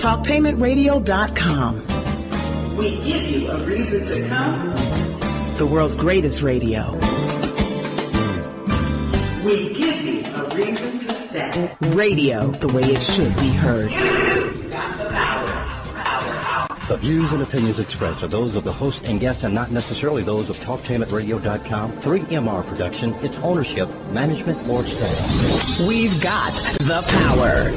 Talktainmentradio.com. We give you a reason to come. The world's greatest radio. We give you a reason to stay. Radio the way it should be heard. You got the power. The views and opinions expressed are those of the host and guests and not necessarily those of Talktainmentradio.com, 3MR Production, its ownership, management, or staff. We've got the power.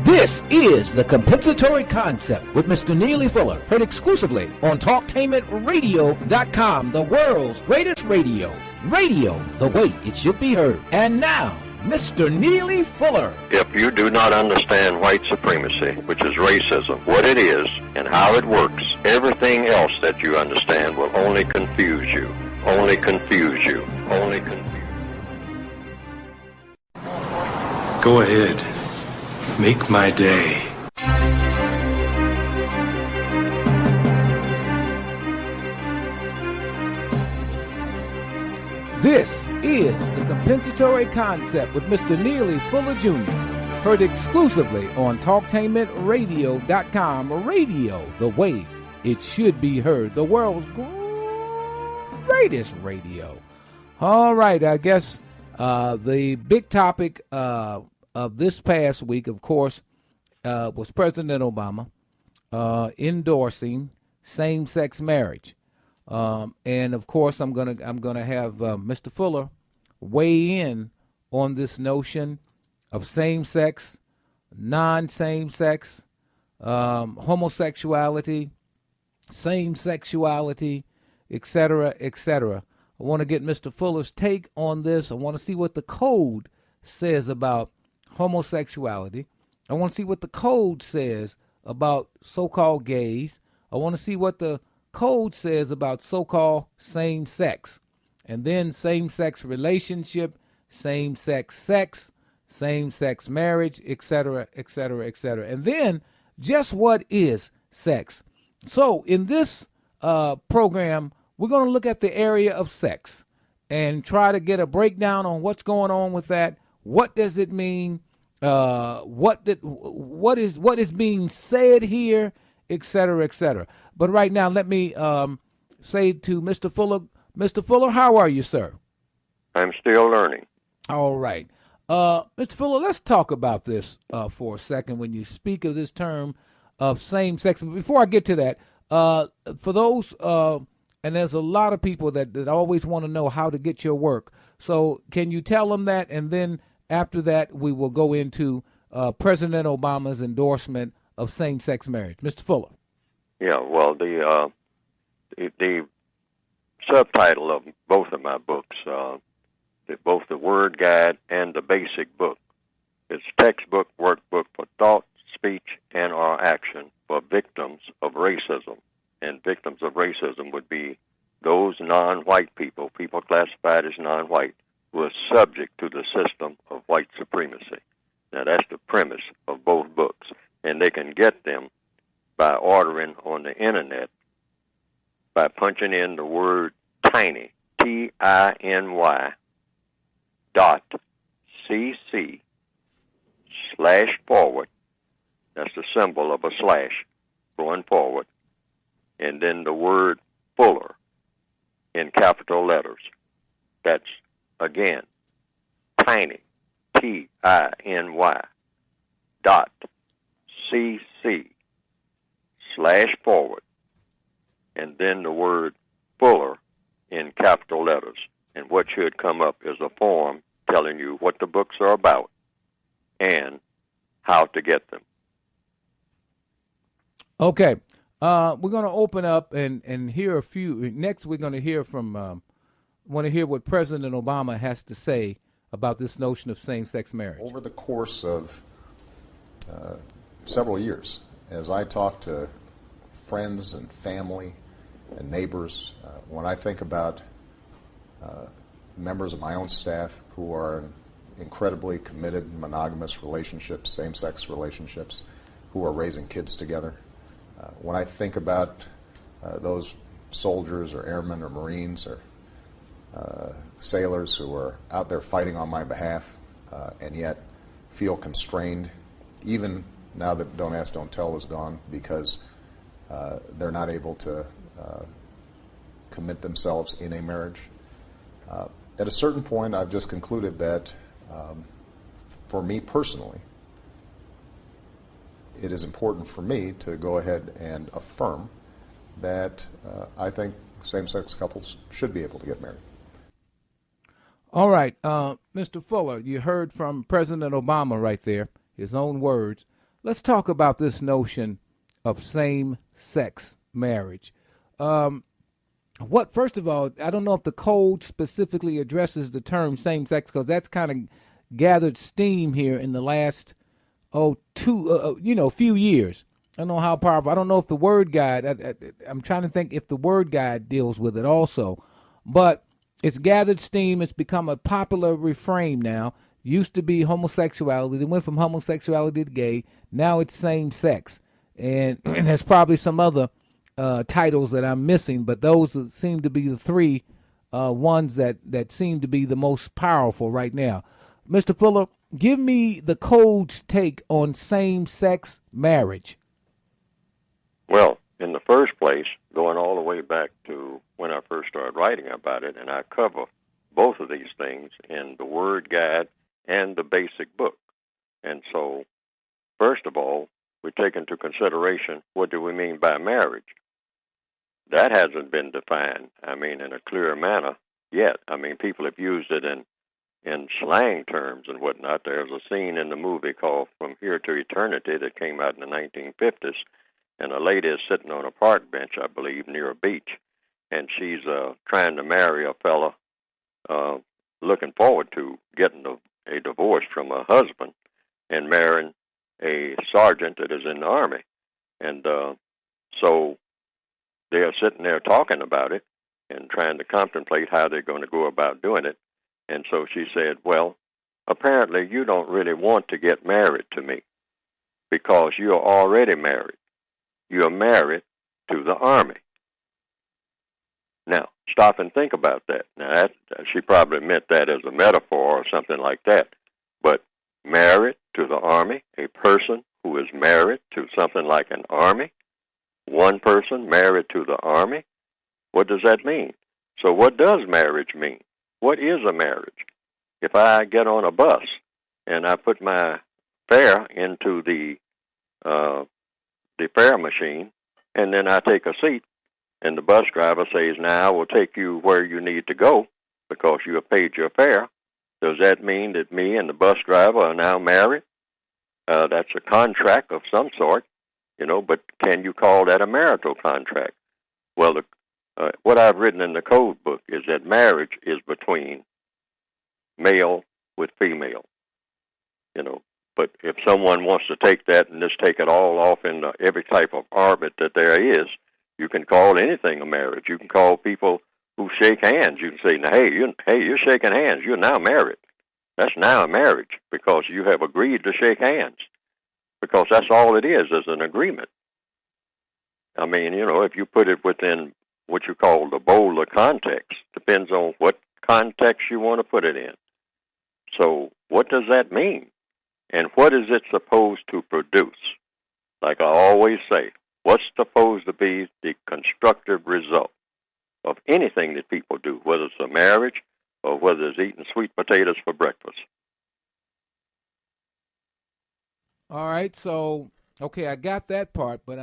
This is The Compensatory Concept with Mr. Neely Fuller, heard exclusively on TalkTainmentRadio.com, the world's greatest radio. Radio the way it should be heard. And now, Mr. Neely Fuller. If you do not understand white supremacy, which is racism, what it is and how it works, everything else that you understand will only confuse you. Only confuse you. Only confuse you. Go ahead. Make my day. This is The Compensatory Concept with Mr. Neely Fuller Jr., heard exclusively on TalkTainmentRadio.com. Radio the way it should be heard. The world's greatest radio. All right, I guess the big topic of this past week, of course, was President Obama endorsing same-sex marriage. And of course, I'm gonna have Mr. Fuller weigh in on this notion of same-sex, non-same-sex, homosexuality, same-sexuality, etc., etc. I want to get Mr. Fuller's take on this. I want to see what the code says about homosexuality. I want to see what the code says about so-called gays. I want to see what the code says about so-called same-sex, and then same-sex relationship, same-sex sex, same-sex marriage, etc., etc., etc. And then just what is sex? So in this program, we're going to look at the area of sex and try to get a breakdown on what's going on with that. What does it mean? What is being said here, etc., etc. But right now, let me say to Mr. Fuller, Mr. Fuller, how are you, sir? I'm still learning. All right. Mr. Fuller, let's talk about this for a second when you speak of this term of same-sex. But before I get to that, for those, and there's a lot of people that always want to know how to get your work. So can you tell them that? And then after that, we will go into President Obama's endorsement of same-sex marriage. Mr. Fuller. Yeah, well, the subtitle of both of my books, both the Word Guide and the Basic Book, is Textbook Workbook for Thought, Speech, and/or Action for Victims of Racism. And victims of racism would be those non-white people classified as non-white, who are subject to the system of white supremacy. Now, that's the premise of both books, and they can get them by ordering on the internet by punching in the word tiny, TINY, .cc/forward. That's the symbol of a slash going forward. And then the word Fuller in capital letters. That's, again, tiny, TINY, .cc/forward. And then the word Fuller in capital letters. And what should come up is a form telling you what the books are about and how to get them. Okay. We're going to open up and hear a few. Next, we're going to hear from, want to hear what President Obama has to say about this notion of same-sex marriage. Over the course of several years, as I talk to friends and family and neighbors, when I think about members of my own staff who are in incredibly committed monogamous relationships, same-sex relationships, who are raising kids together, when I think about those soldiers or airmen or Marines or sailors who are out there fighting on my behalf, and yet feel constrained, even now that Don't Ask, Don't Tell is gone, because they're not able to commit themselves in a marriage. At a certain point, I've just concluded that for me personally, it is important for me to go ahead and affirm that I think same-sex couples should be able to get married. All right, Mr. Fuller, you heard from President Obama right there, his own words. Let's talk about this notion of same-sex marriage. First of all, I don't know if the code specifically addresses the term same-sex, because that's kind of gathered steam here in the last few years. I don't know how powerful. I don't know if the Word Guide. I'm trying to think if the Word Guide deals with it also, but it's gathered steam. It's become a popular refrain now. Used to be homosexuality. They went from homosexuality to gay. Now it's same-sex, and there's probably some other titles that I'm missing, but those seem to be the three ones that seem to be the most powerful right now. Mr. Fuller, give me the code's take on same-sex marriage. Well, in the first place, going all the way back to when I first started writing about it, and I cover both of these things in the Word Guide and the basic book. And so, first of all, we take into consideration, what do we mean by marriage? That hasn't been defined, in a clear manner yet. People have used it in slang terms and whatnot. There's a scene in the movie called From Here to Eternity that came out in the 1950s, and a lady is sitting on a park bench, I believe, near a beach, and she's trying to marry a fella, looking forward to getting a divorce from her husband and marrying a sergeant that is in the Army. And so they are sitting there talking about it and trying to contemplate how they're going to go about doing it. And so she said, well, apparently you don't really want to get married to me because you're already married. You're married to the Army. Now, stop and think about that. Now, she probably meant that as a metaphor or something like that. But married to the Army, a person who is married to something like an Army, one person married to the Army, what does that mean? So what does marriage mean? What is a marriage? If I get on a bus and I put my fare into the fare machine, and then I take a seat, and the bus driver says, now I will take you where you need to go because you have paid your fare, does that mean that me and the bus driver are now married? That's a contract of some sort, but can you call that a marital contract? Well, what I've written in the code book is that marriage is between male with female, But if someone wants to take that and just take it all off into every type of orbit that there is, you can call anything a marriage. You can call people who shake hands. You can say, hey, you're shaking hands. You're now married. That's now a marriage because you have agreed to shake hands, because that's all it is an agreement. If you put it within what you call the bolder context, depends on what context you want to put it in. So what does that mean? And what is it supposed to produce? Like I always say, what's supposed to be the constructive result of anything that people do, whether it's a marriage or whether it's eating sweet potatoes for breakfast? All right, so, okay, I got that part, but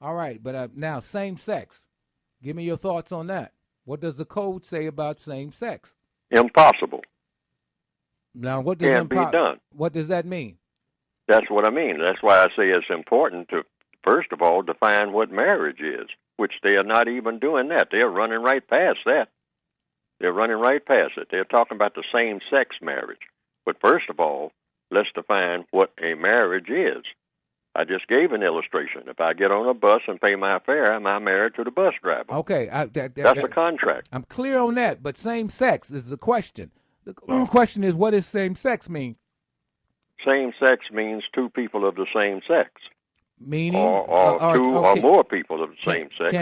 all right, but now same sex. Give me your thoughts on that. What does the code say about same sex? Impossible. Now, what does Can't be done. What does that mean? That's what I mean. That's why I say it's important to, first of all, define what marriage is, which they are not even doing that. They're running right past that. They're running right past it. They're talking about the same-sex marriage. But first of all, let's define what a marriage is. I just gave an illustration. If I get on a bus and pay my fare, am I married to the bus driver? Okay. That's a contract. I'm clear on that, but same sex is the question. The question is, what does same sex mean? Same sex means two people of the same sex. Meaning? Or two or more people of the same sex.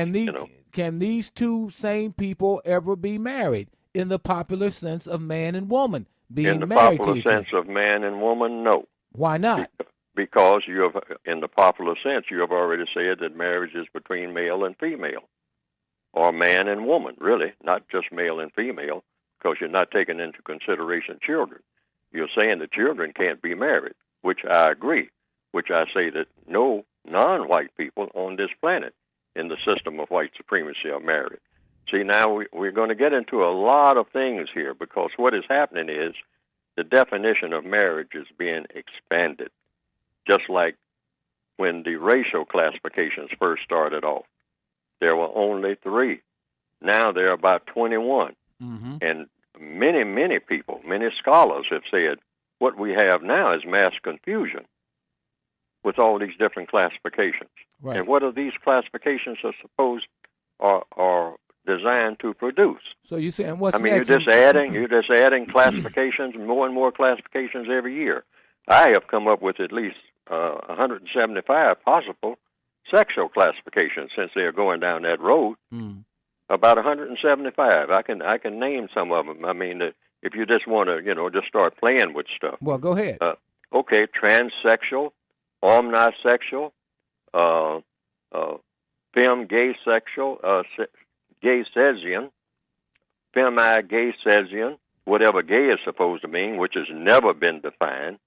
Can these two same people ever be married in the popular sense of man and woman being married to each other? In the popular sense of man and woman, no. Why not? Because you have, in the popular sense, you have already said that marriage is between male and female, or man and woman, really, not just male and female, because you're not taking into consideration children. You're saying that children can't be married, which I agree, which I say that no non-white people on this planet in the system of white supremacy are married. See, now we're going to get into a lot of things here, because what is happening is the definition of marriage is being expanded, just like when the racial classifications first started off. There were only 3. Now there are about 21. Mm-hmm. And many people, many scholars have said what we have now is mass confusion with all these different classifications. Right. And what are these classifications are designed to produce? So you're saying what's I mean, next? you're just adding classifications, more and more classifications every year. I have come up with at least 175 possible sexual classifications since they are going down that road. Mm. About 175. I can name some of them. I mean, if you just want to, just start playing with stuff. Well, go ahead. Okay, transsexual, omnisexual, femme-gay sexual, gay-sesian, femi-gay-sesian, whatever gay is supposed to mean, which has never been defined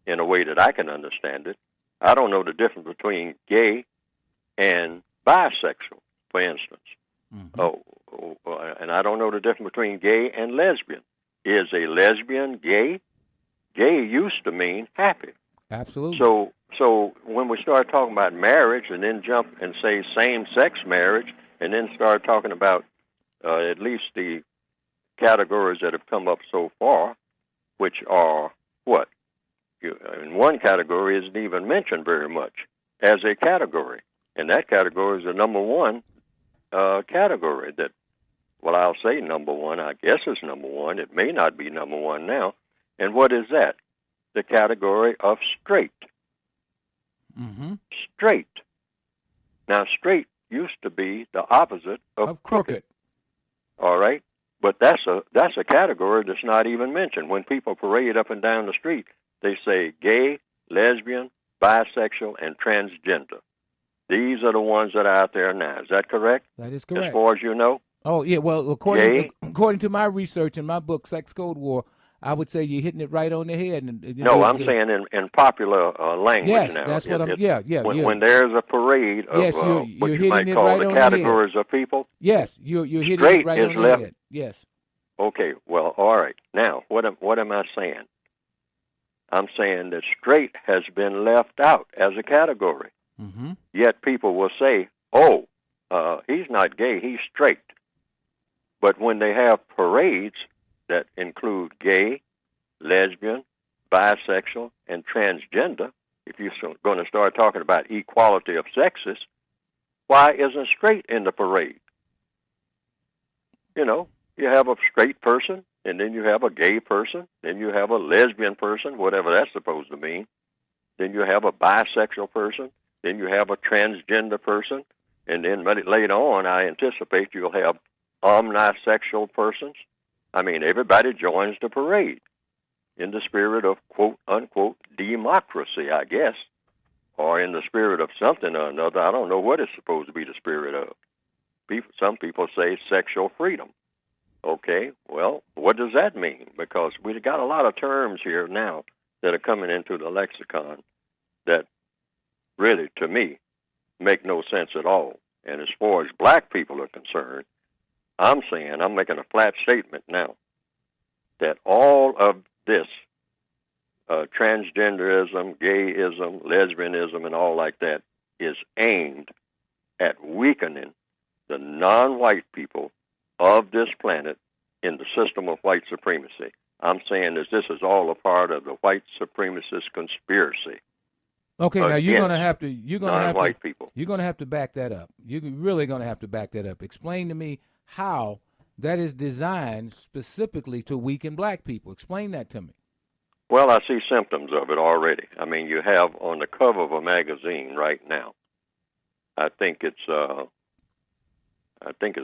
in a way that I can understand it. I don't know the difference between gay and bisexual, for instance. Mm-hmm. And I don't know the difference between gay and lesbian. Is a lesbian gay? Gay used to mean happy. Absolutely. So when we start talking about marriage and then jump and say same-sex marriage and then start talking about at least the categories that have come up so far, which are what? In one category isn't even mentioned very much as a category. And that category is the number one category that, well, I'll say number one. I guess it's number one. It may not be number one now. And what is that? The category of straight. Mm-hmm. Straight. Now, straight used to be the opposite of crooked. All right? But that's a category that's not even mentioned. When people parade up and down the street, they say gay, lesbian, bisexual, and transgender. These are the ones that are out there now. Is that correct? That is correct. As far as you know? Oh, yeah. Well, according to my research in my book, Sex Code War, I would say you're hitting it right on the head. I'm saying in popular language yes, now. Yes, that's what I'm. Yeah. When there's a parade of yes, what you're you might it call right the on categories of people. Yes, you're hitting straight it right is on left. the head. Yes. Okay. Well, all right. Now, what am I saying? I'm saying that straight has been left out as a category. Mm-hmm. Yet people will say, "Oh, he's not gay; he's straight." But when they have parades that include gay, lesbian, bisexual, and transgender, if you're going to start talking about equality of sexes, why isn't straight in the parade? You have a straight person, and then you have a gay person, then you have a lesbian person, whatever that's supposed to mean. Then you have a bisexual person, then you have a transgender person, and then later on, I anticipate you'll have omnisexual persons. I mean, everybody joins the parade in the spirit of quote-unquote democracy, I guess, or in the spirit of something or another. I don't know what it's supposed to be the spirit of. Some people say sexual freedom. Okay, well, what does that mean? Because we've got a lot of terms here now that are coming into the lexicon that really, to me, make no sense at all. And as far as black people are concerned, I'm making a flat statement now that all of this transgenderism, gayism, lesbianism, and all like that is aimed at weakening the non-white people of this planet in the system of white supremacy. I'm saying that this is all a part of the white supremacist conspiracy. Okay, now you're going to have to non-white people. You're going to have to back that up. You're really going to have to back that up. Explain to me how that is designed specifically to weaken black people. Explain that to me. Well, I see symptoms of it already. I mean, you have on the cover of a magazine right now. I think it's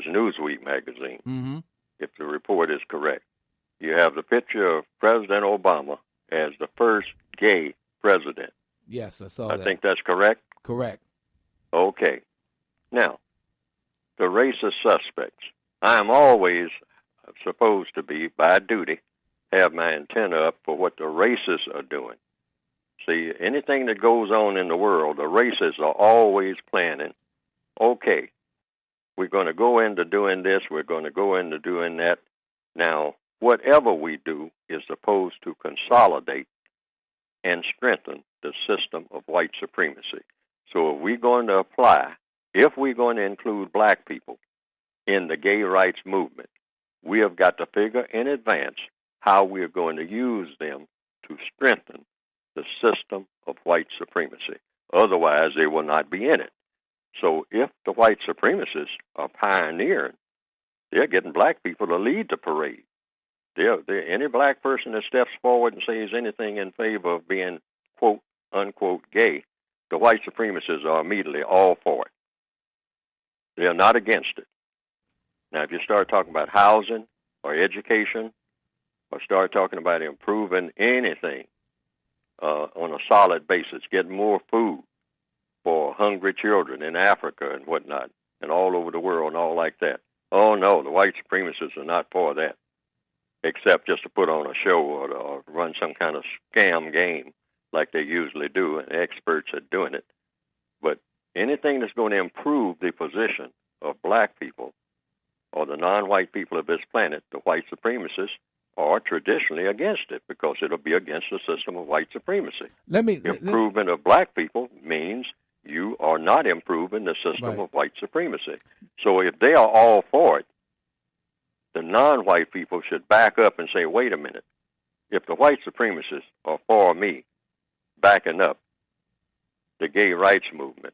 Newsweek magazine, mm-hmm. if the report is correct. You have the picture of President Obama as the first gay president. Yes, I saw I that. think that's correct? Correct. Okay. Now, the racist suspects. I am always supposed to be, by duty, have my antenna up for what the racists are doing. See, anything that goes on in the world, the racists are always planning, okay, we're going to go into doing this, we're going to go into doing that. Now, whatever we do is supposed to consolidate and strengthen the system of white supremacy. So if we're going to apply, if we're going to include black people in the gay rights movement, we have got to figure in advance how we're going to use them to strengthen the system of white supremacy. Otherwise, they will not be in it. So if the white supremacists are pioneering, they're getting black people to lead the parade. Any black person that steps forward and says anything in favor of being, quote, unquote, gay, the white supremacists are immediately all for it. They're not against it. Now, if you start talking about housing or education or start talking about improving anything on a solid basis, getting more food for hungry children in Africa and whatnot and all over the world and all like that, oh, no, the white supremacists are not for that, except just to put on a show or run some kind of scam game like they usually do, and experts are doing it. But anything that's going to improve the position of black people or the non-white people of this planet, the white supremacists are traditionally against it because it'll be against the system of white supremacy. Improvement of black people means you are not improving the system of white supremacy. So if they are all for it, the non-white people should back up and say, wait a minute, if the white supremacists are for me backing up the gay rights movement,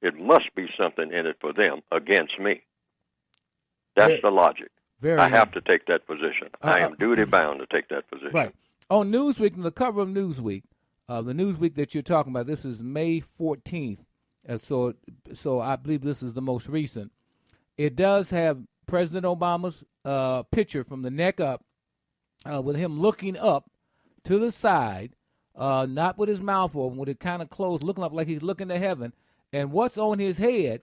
it must be something in it for them against me. That's the logic. I have to take that position. I am duty-bound to take that position. Right. On Newsweek, on the cover of Newsweek, the Newsweek that you're talking about, this is May 14th, so I believe this is the most recent. It does have President Obama's picture from the neck up with him looking up to the side, not with his mouth open, with it kind of closed, looking up like he's looking to heaven. And what's on his head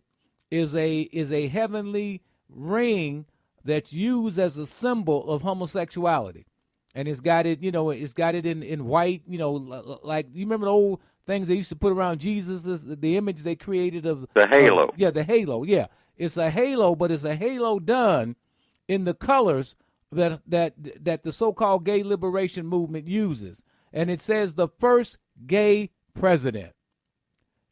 is a heavenly ring that's used as a symbol of homosexuality. And it's got it, it's got it in white, like, you remember the old things they used to put around Jesus, the image they created of the halo. The halo, yeah. It's a halo, but it's a halo done in the colors that the so-called gay liberation movement uses. And it says the first gay president.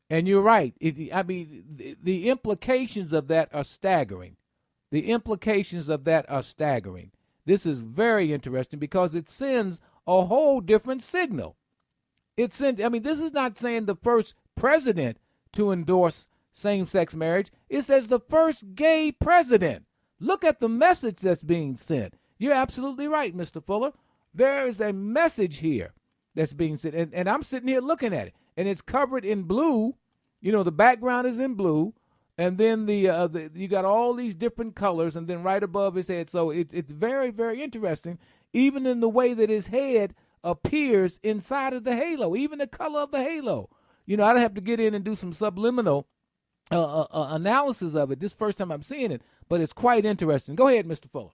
And you're right. The implications of that are staggering. The implications of that are staggering. This is very interesting because it sends a whole different signal. This is not saying the first president to endorse same-sex marriage. It says the first gay president. Look at the message that's being sent. You're absolutely right, Mr. Fuller. There is a message here that's being sent. And I'm sitting here looking at it. And it's covered in blue. The background is in blue. And then you got all these different colors, and then right above his head. So it's very, very interesting, even in the way that his head appears inside of the halo, even the color of the halo. I'd have to get in and do some subliminal analysis of it. This first time I'm seeing it, but it's quite interesting. Go ahead, Mr. Fuller.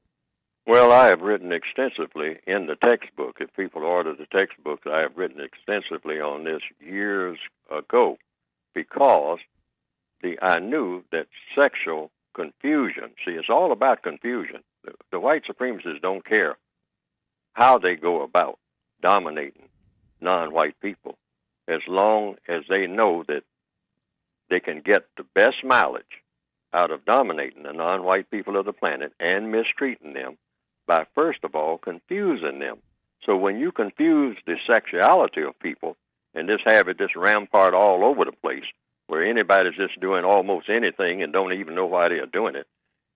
Well, I have written extensively in the textbook. If people order the textbook, I have written extensively on this years ago because I knew that sexual confusion, see, it's all about confusion. The white supremacists don't care how they go about dominating non-white people as long as they know that they can get the best mileage out of dominating the non-white people of the planet and mistreating them by, first of all, confusing them. So when you confuse the sexuality of people and just have it just rampart all over the place, where anybody's just doing almost anything and don't even know why they are doing it,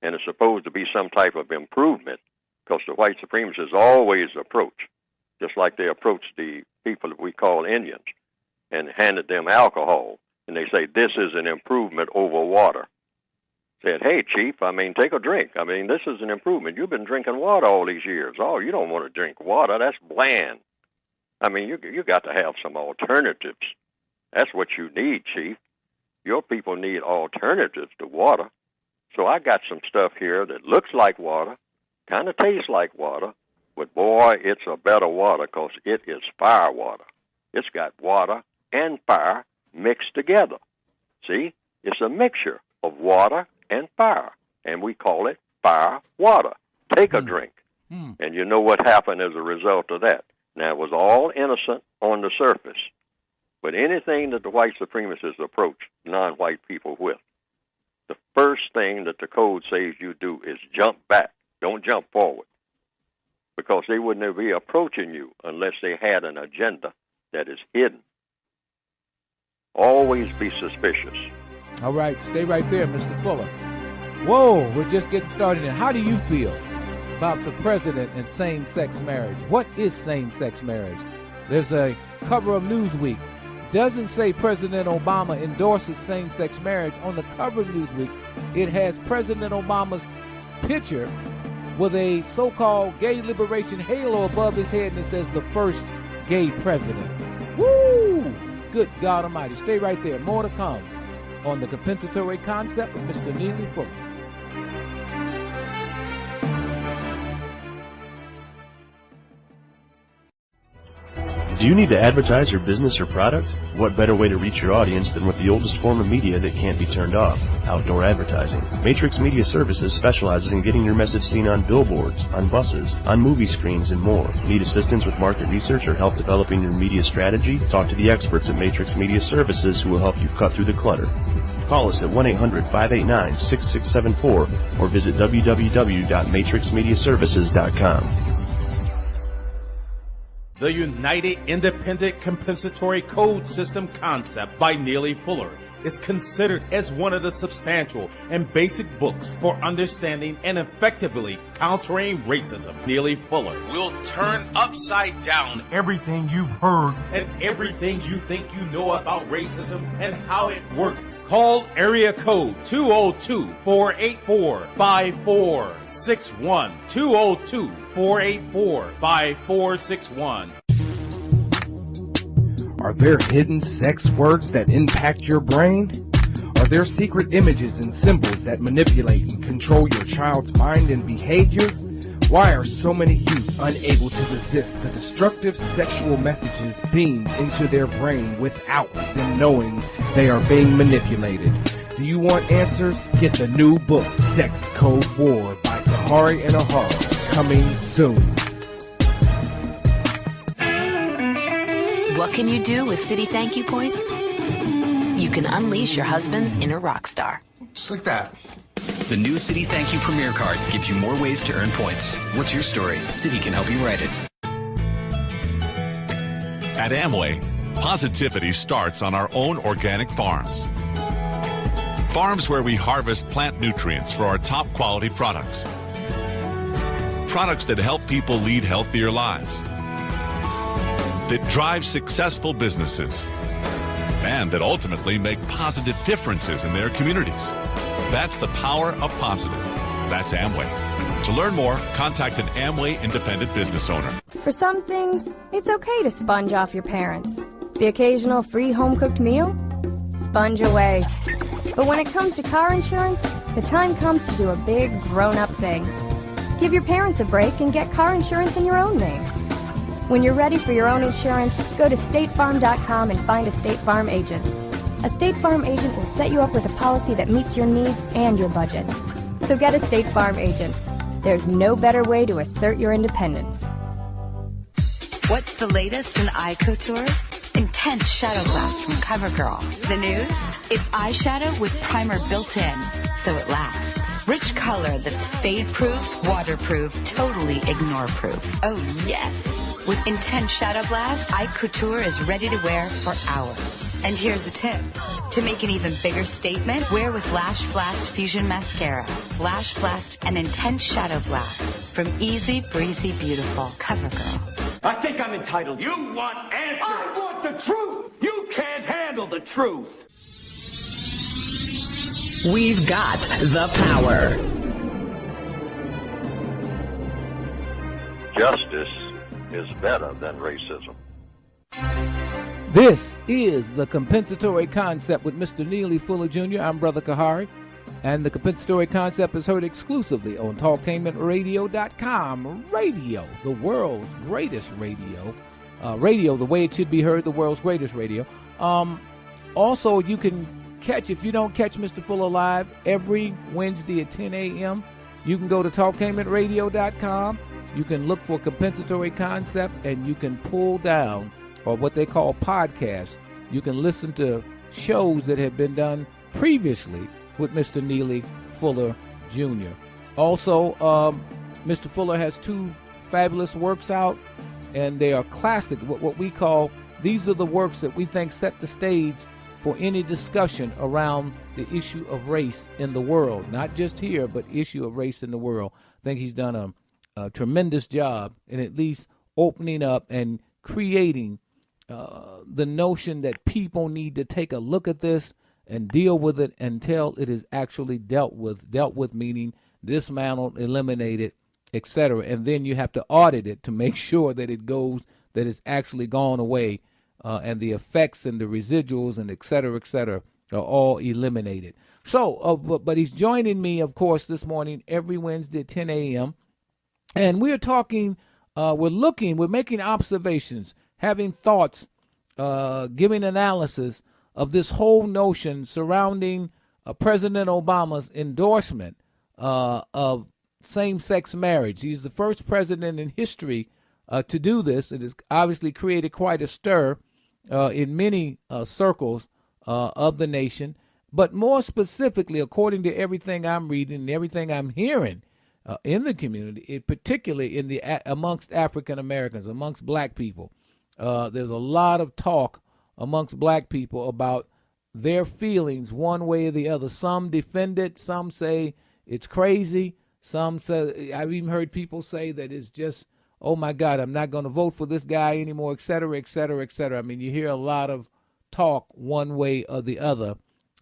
and it's supposed to be some type of improvement, because the white supremacists always approach, just like they approach the people that we call Indians, and handed them alcohol, and they say, this is an improvement over water. Said, hey, Chief, take a drink. This is an improvement. You've been drinking water all these years. Oh, you don't want to drink water. That's bland. I mean, you got to have some alternatives. That's what you need, Chief. Your people need alternatives to water. So I got some stuff here that looks like water, kind of tastes like water, but boy, it's a better water because it is fire water. It's got water and fire mixed together. See? It's a mixture of water and fire, and we call it fire water. Take a drink, and you know what happened as a result of that. Now, it was all innocent on the surface, but anything that the white supremacists approach non-white people with, the first thing that the code says you do is jump back. Don't jump forward, because they wouldn't be approaching you unless they had an agenda that is hidden. Always be suspicious. All right, stay right there, Mr. Fuller. Whoa, we're just getting started. And how do you feel about the president and same-sex marriage? What is same-sex marriage? There's a cover of Newsweek. Doesn't say President Obama endorses same-sex marriage. On the cover of Newsweek, it has President Obama's picture with a so-called gay liberation halo above his head, and it says the first gay president. Woo! Good God Almighty. Stay right there. More to come on the compensatory concept of Mr. Neely Fuller. Do you need to advertise your business or product? What better way to reach your audience than with the oldest form of media that can't be turned off, outdoor advertising. Matrix Media Services specializes in getting your message seen on billboards, on buses, on movie screens, and more. Need assistance with market research or help developing your media strategy? Talk to the experts at Matrix Media Services who will help you cut through the clutter. Call us at 1-800-589-6674 or visit www.matrixmediaservices.com. The United Independent Compensatory Code System concept by Neely Fuller is considered as one of the substantial and basic books for understanding and effectively countering racism. Neely Fuller will turn upside down everything you've heard and everything you think you know about racism and how it works. Call area code 202-484-5461. 202-484-5461. Are there hidden sex words that impact your brain? Are there secret images and symbols that manipulate and control your child's mind and behavior? Why are so many youth unable to resist the destructive sexual messages beamed into their brain without them knowing they are being manipulated? Do you want answers? Get the new book, Sex Code War by Kahari and Ahara, coming soon. What can you do with City Thank You Points? You can unleash your husband's inner rock star. Just like that. The new City Thank You Premier Card gives you more ways to earn points. What's your story? City can help you write it. At Amway, positivity starts on our own organic farms. Farms where we harvest plant nutrients for our top quality products. Products that help people lead healthier lives. That drive successful businesses. And that ultimately make positive differences in their communities. That's the power of positive. That's Amway. To learn more, contact an Amway independent business owner. For some things, it's okay to sponge off your parents. The occasional free home-cooked meal? Sponge away. But when it comes to car insurance, the time comes to do a big grown-up thing. Give your parents a break and get car insurance in your own name. When you're ready for your own insurance, go to statefarm.com and find a State Farm agent. A State Farm agent will set you up with a policy that meets your needs and your budget. So get a State Farm agent. There's no better way to assert your independence. What's the latest in eye couture? Intense shadow glass from CoverGirl. The news? It's eyeshadow with primer built in, so it lasts. Rich color that's fade-proof, waterproof, totally ignore-proof. Oh, yes. With Intense Shadow Blast, Eye Couture is ready to wear for hours. And here's the tip. To make an even bigger statement, wear with Lash Blast Fusion Mascara. Lash Blast and Intense Shadow Blast from Easy Breezy Beautiful CoverGirl. I think I'm entitled. You want answers. I want the truth. You can't handle the truth. We've got the power. Justice is better than racism. This is the Compensatory Concept with Mr. Neely Fuller Jr. I'm Brother Kahari, and the Compensatory Concept is heard exclusively on TalkTainmentRadio.com. Radio, the world's greatest radio. Radio, the way it should be heard, the world's greatest radio. Also, you can catch, if you don't catch Mr. Fuller live, every Wednesday at 10 a.m., you can go to TalkTainmentRadio.com. You can look for Compensatory Concept, and you can pull down, or what they call podcasts. You can listen to shows that have been done previously with Mr. Neely Fuller Jr. Also, Mr. Fuller has two fabulous works out, and they are classic, what we call, these are the works that we think set the stage for any discussion around the issue of race in the world, not just here, but issue of race in the world. I think he's done a tremendous job in at least opening up and creating the notion that people need to take a look at this and deal with it until it is actually dealt with meaning dismantled, eliminated, etc. And then you have to audit it to make sure that that it's actually gone away, and the effects and the residuals and et cetera, are all eliminated. So, but he's joining me, of course, this morning every Wednesday at 10 a.m. And we're talking, we're making observations, having thoughts, giving analysis of this whole notion surrounding President Obama's endorsement of same-sex marriage. He's the first president in history to do this. It has obviously created quite a stir in many circles of the nation. But more specifically, according to everything I'm reading and everything I'm hearing in the community, particularly amongst African Americans, amongst black people, there's a lot of talk amongst black people about their feelings one way or the other. Some defend it. Some say it's crazy. Some say, I've even heard people say that it's just, oh my God, I'm not going to vote for this guy anymore, et cetera, et cetera, et cetera. I mean, you hear a lot of talk one way or the other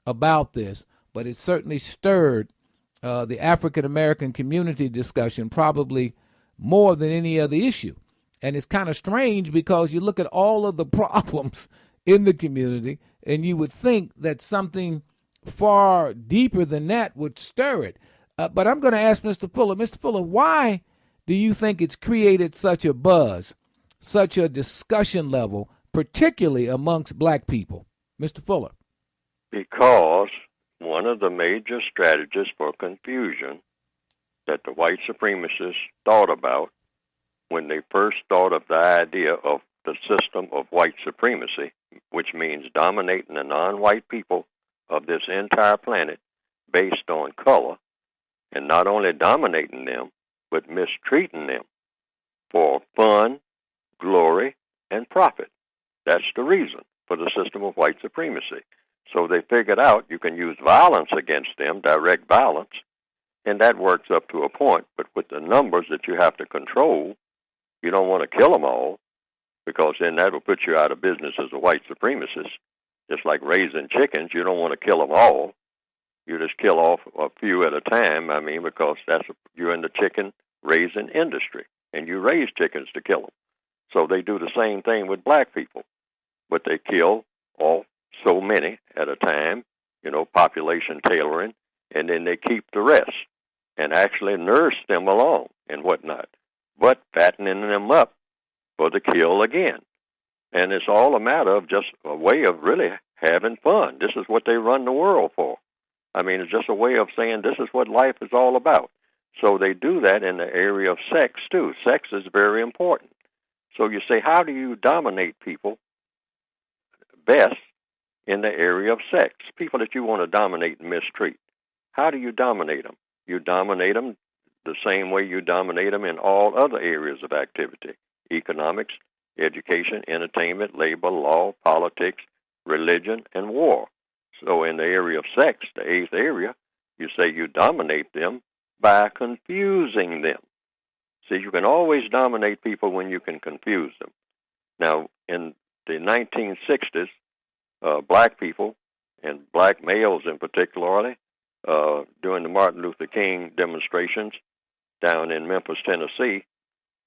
about this, but it certainly stirred the African American community discussion probably more than any other issue. And it's kind of strange because you look at all of the problems in the community and you would think that something far deeper than that would stir it. But I'm going to ask Mr. Fuller. Mr. Fuller, why do you think it's created such a buzz, such a discussion level, particularly amongst black people? Mr. Fuller. Because one of the major strategies for confusion that the white supremacists thought about when they first thought of the idea of the system of white supremacy, which means dominating the non-white people of this entire planet based on color, and not only dominating them, but mistreating them for fun, glory, and profit. That's the reason for the system of white supremacy. So they figured out you can use violence against them, direct violence, and that works up to a point. But with the numbers that you have to control, you don't want to kill them all, because then that will put you out of business as a white supremacist. Just like raising chickens, you don't want to kill them all. You just kill off a few at a time, because you're in the chicken raising industry, and you raise chickens to kill them. So they do the same thing with black people, but they kill off so many at a time, population tailoring, and then they keep the rest and actually nurse them along and whatnot, but fattening them up for the kill again. And it's all a matter of just a way of really having fun. This is what they run the world for. It's just a way of saying this is what life is all about. So they do that in the area of sex, too. Sex is very important. So you say, how do you dominate people best in the area of sex? People that you want to dominate and mistreat. How do you dominate them? You dominate them the same way you dominate them in all other areas of activity: economics, education, entertainment, labor, law, politics, religion, and war. So in the area of sex, the eighth area, you say you dominate them by confusing them. See, you can always dominate people when you can confuse them. Now, in the 1960s, black people, and black males in particular, during the Martin Luther King demonstrations down in Memphis, Tennessee,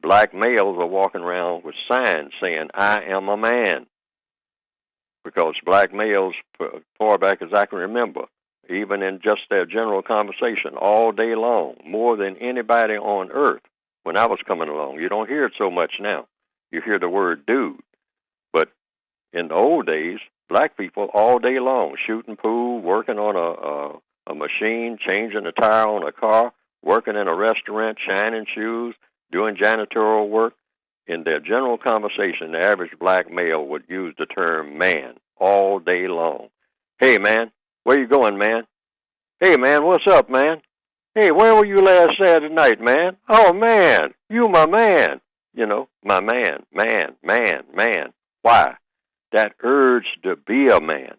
black males are walking around with signs saying, I am a man. Because black males, far back as I can remember, even in just their general conversation all day long, more than anybody on earth when I was coming along. You don't hear it so much now. You hear the word dude. But in the old days, black people all day long, shooting pool, working on a machine, changing a tire on a car, working in a restaurant, shining shoes, doing janitorial work. In their general conversation, the average black male would use the term man all day long. Hey, man, where you going, man? Hey, man, what's up, man? Hey, where were you last Saturday night, man? Oh, man, you my man. You know, my man, man, man, man. Why? That urge to be a man.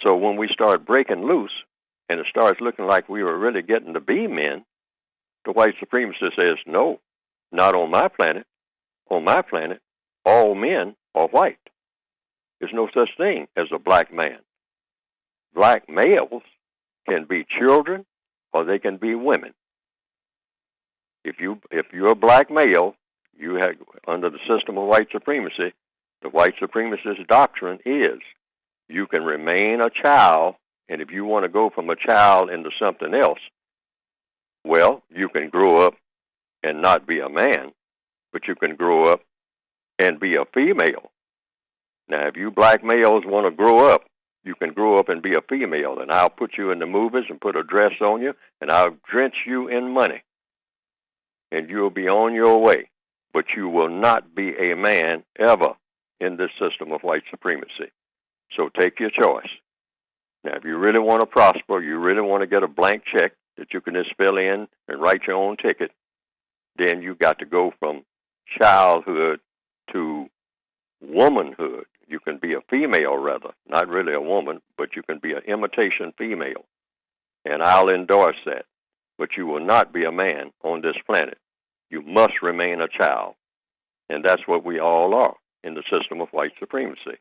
So when we start breaking loose and it starts looking like we were really getting to be men, the white supremacist says, no, not on my planet. On my planet, all men are white. There's no such thing as a black man. Black males can be children or they can be women. If you're a black male, you have, under the system of white supremacy, the white supremacist doctrine is you can remain a child, and if you want to go from a child into something else, well, you can grow up and not be a man, but you can grow up and be a female. Now, if you black males want to grow up, you can grow up and be a female, and I'll put you in the movies and put a dress on you, and I'll drench you in money, and you'll be on your way. But you will not be a man ever in this system of white supremacy. So take your choice. Now, if you really want to prosper, you really want to get a blank check that you can just fill in and write your own ticket, then you got to go from childhood to womanhood. You can be a female, rather, not really a woman, but you can be an imitation female. And I'll endorse that. But you will not be a man on this planet. You must remain a child. And that's what we all are in the system of white supremacy.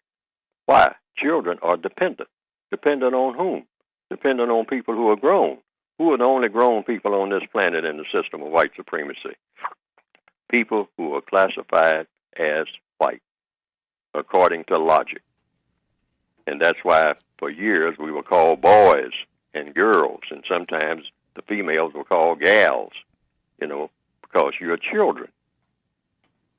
Why? Children are dependent. Dependent on whom? Dependent on people who are grown. Who are the only grown people on this planet in the system of white supremacy? People who are classified as white, according to logic. And that's why for years we were called boys and girls, and sometimes the females were called gals, because you're children.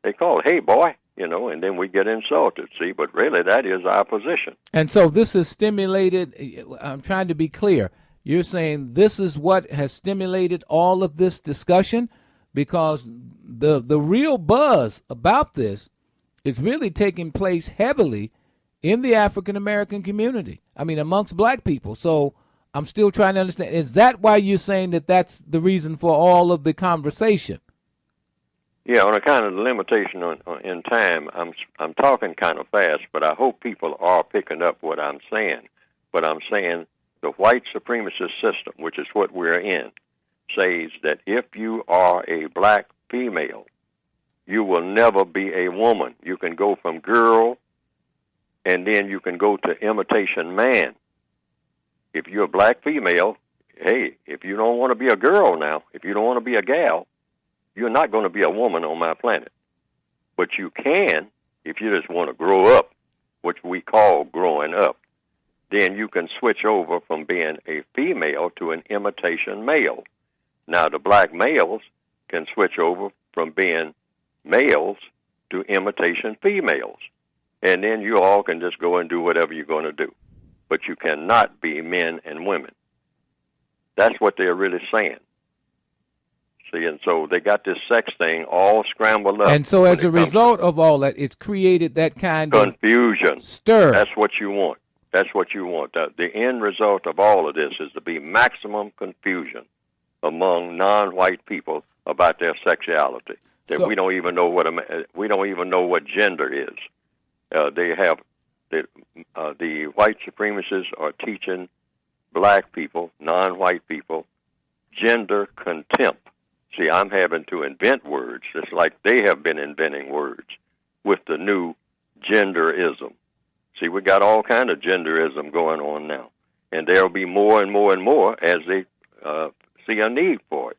They call, hey, boy, and then we get insulted, see, but really that is our position. And so this is stimulated, I'm trying to be clear, you're saying this is what has stimulated all of this discussion, because the real buzz about this is really taking place heavily in the African American community. I mean, amongst black people. So I'm still trying to understand. Is that why you're saying that that's the reason for all of the conversation? Yeah, on a kind of limitation in time, I'm talking kind of fast, but I hope people are picking up what I'm saying. But I'm saying the white supremacist system, which is what we're in, says that if you are a black female, you will never be a woman. You can go from girl, and then you can go to imitation man. If you're a black female, hey, if you don't want to be a girl now, if you don't want to be a gal, you're not going to be a woman on my planet. But you can, if you just want to grow up, which we call growing up, then you can switch over from being a female to an imitation male. Now, the black males can switch over from being males to imitation females. And then you all can just go and do whatever you're going to do. But you cannot be men and women. That's what they're really saying. See, and so they got this sex thing all scrambled up. And so as a result of all that, it's created that kind of confusion. Stir. That's what you want. That's what you want. The end result of all of this is to be maximum confusion among non-white people about their sexuality. That we don't even know what gender is. They have the white supremacists are teaching black people, non-white people, gender contempt. See, I'm having to invent words, just like they have been inventing words with the new genderism. See, we got all kind of genderism going on now, and there'll be more and more and more as they see a need for it.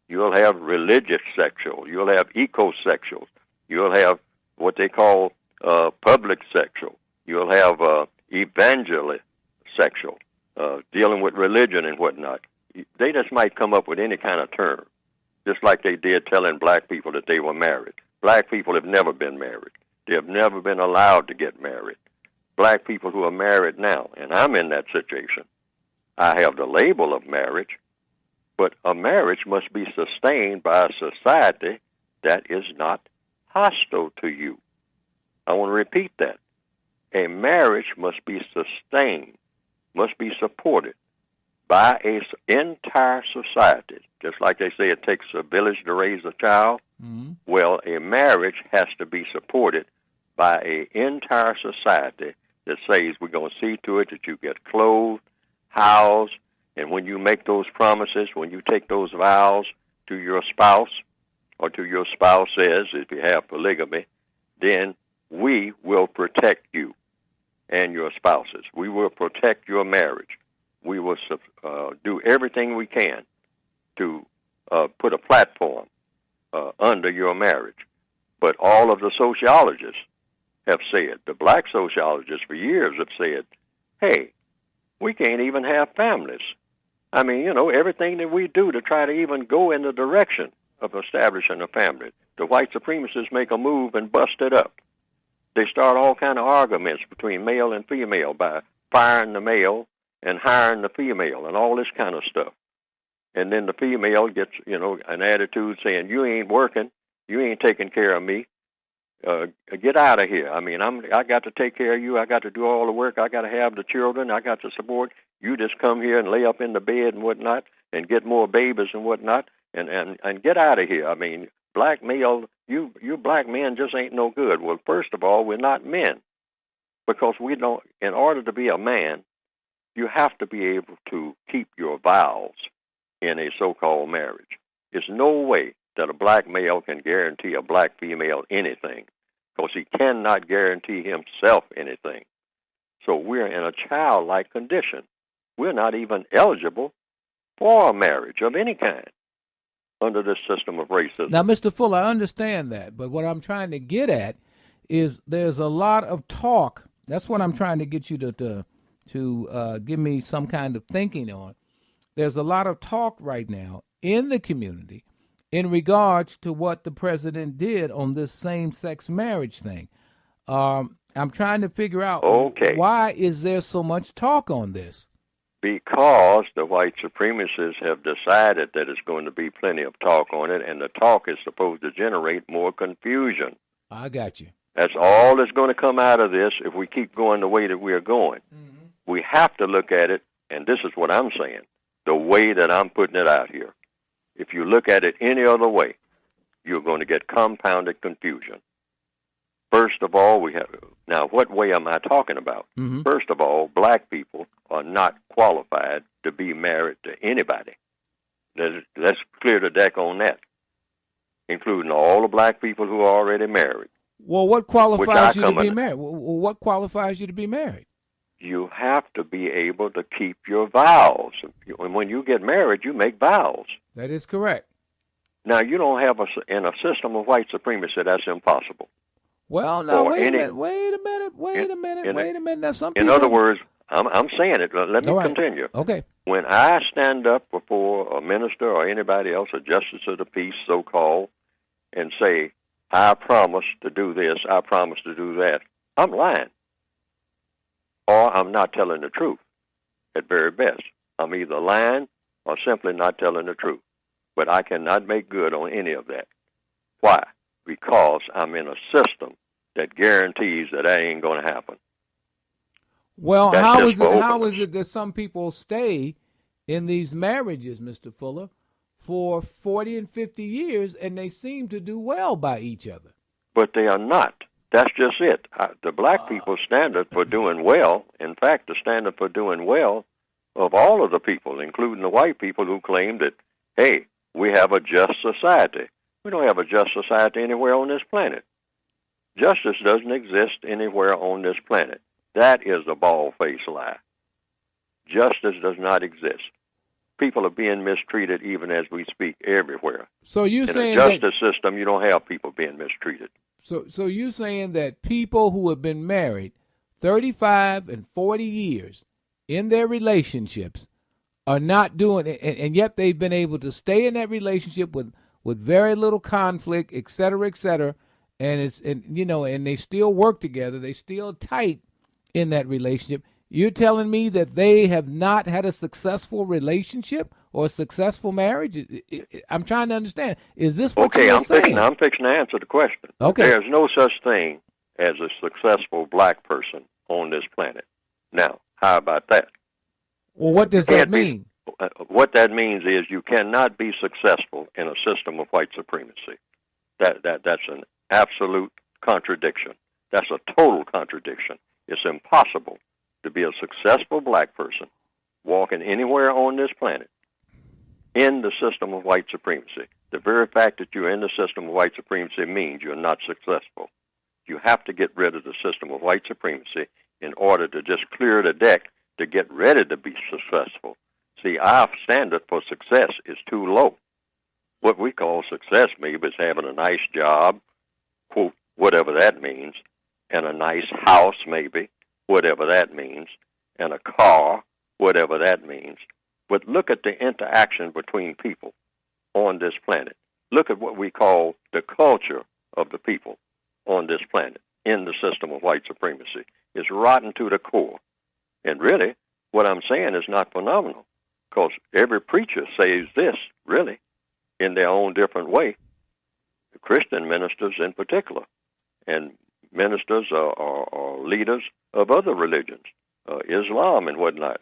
You'll have religious sexual. You'll have ecosexuals. You'll have what they call public sexual. You'll have evangelist sexual, dealing with religion and whatnot. They just might come up with any kind of term, just like they did telling black people that they were married. Black people have never been married. They have never been allowed to get married. Black people who are married now, and I'm in that situation, I have the label of marriage, but a marriage must be sustained by a society that is not hostile to you. I want to repeat that. A marriage must be sustained, must be supported by an entire society. Just like they say it takes a village to raise a child, well, a marriage has to be supported by an entire society that says we're going to see to it that you get clothed, housed, and when you make those promises, when you take those vows to your spouse, or to your spouse says, if you have polygamy, then we will protect you and your spouses. We will protect your marriage. We will do everything we can to put a platform under your marriage. But all of the sociologists have said, the black sociologists for years have said, hey, we can't even have families. I mean, you know, everything that we do to try to even go in the direction of establishing a family, the white supremacists make a move and bust it up. They start all kind of arguments between male and female by firing the male and hiring the female and all this kind of stuff. And then the female gets, you know, an attitude saying, you ain't working, you ain't taking care of me, get out of here. I mean, I got to take care of you, I got to do all the work, I got to have the children, I got to support. You just come here and lay up in the bed and whatnot and get more babies and whatnot and get out of here. I mean, black male, you black men just ain't no good. Well, first of all, we're not men, because we don't, in order to be a man, you have to be able to keep your vows in a so-called marriage. There's no way that a black male can guarantee a black female anything, because he cannot guarantee himself anything. So we're in a childlike condition. We're not even eligible for a marriage of any kind under this system of racism. Now, Mr. Fuller, I understand that, but what I'm trying to get at is there's a lot of talk. That's what I'm trying to get you to give me some kind of thinking on. There's a lot of talk right now in the community in regards to what the president did on this same-sex marriage thing. I'm trying to figure out, why is there so much talk on this? Because the white supremacists have decided that it's going to be plenty of talk on it, and the talk is supposed to generate more confusion. I got you. That's all that's going to come out of this if we keep going the way that we're going. Mm-hmm. We have to look at it, and this is what I'm saying, the way that I'm putting it out here. If you look at it any other way, you're going to get compounded confusion. First of all, now what way am I talking about? Mm-hmm. First of all, black people are not qualified to be married to anybody. Let's clear the deck on that, including all the black people who are already married. Well, what qualifies you to be married? What qualifies you to be married? You have to be able to keep your vows. And when you get married, you make vows. That is correct. Now, you don't have in a system of white supremacy, that's impossible. Well, no, wait a minute. Now, some people... In other words, I'm saying it. Let me continue. Okay. When I stand up before a minister or anybody else, a justice of the peace, so-called, and say, I promise to do this, I promise to do that, I'm lying. Or I'm not telling the truth, at very best. I'm either lying or simply not telling the truth. But I cannot make good on any of that. Why? Because I'm in a system that guarantees that ain't going to happen. Well, how is it that some people stay in these marriages, Mr. Fuller, for 40 and 50 years, and they seem to do well by each other? But they are not. That's just it. The black people's standard for doing well, in fact, the standard for doing well of all of the people, including the white people who claim that, hey, we have a just society. We don't have a just society anywhere on this planet. Justice doesn't exist anywhere on this planet. That is a bald-faced lie. Justice does not exist. people are being mistreated even as we speak everywhere. So you're saying in a justice system, you don't have people being mistreated. So you're saying that people who have been married 35 and 40 years in their relationships are not doing it, and yet they've been able to stay in that relationship with very little conflict, et cetera, and they still work together, they still tight in that relationship. You're telling me that they have not had a successful relationship or a successful marriage? I'm trying to understand. Is this what you're saying? I'm fixing to answer the question. Okay. There's no such thing as a successful black person on this planet. Now, how about that? Well, what does that mean? What that means is you cannot be successful in a system of white supremacy. That's an absolute contradiction. That's a total contradiction. It's impossible to be a successful black person walking anywhere on this planet in the system of white supremacy. The very fact that you're in the system of white supremacy means you're not successful. You have to get rid of the system of white supremacy in order to just clear the deck to get ready to be successful. See, our standard for success is too low. What we call success maybe is having a nice job, quote, whatever that means, and a nice house maybe, whatever that means, and a car, whatever that means. But look at the interaction between people on this planet. Look at what we call the culture of the people on this planet in the system of white supremacy. It's rotten to the core. And really, what I'm saying is not phenomenal, because every preacher says this, really, in their own different way. The Christian ministers in particular, and ministers or leaders of other religions, Islam and whatnot,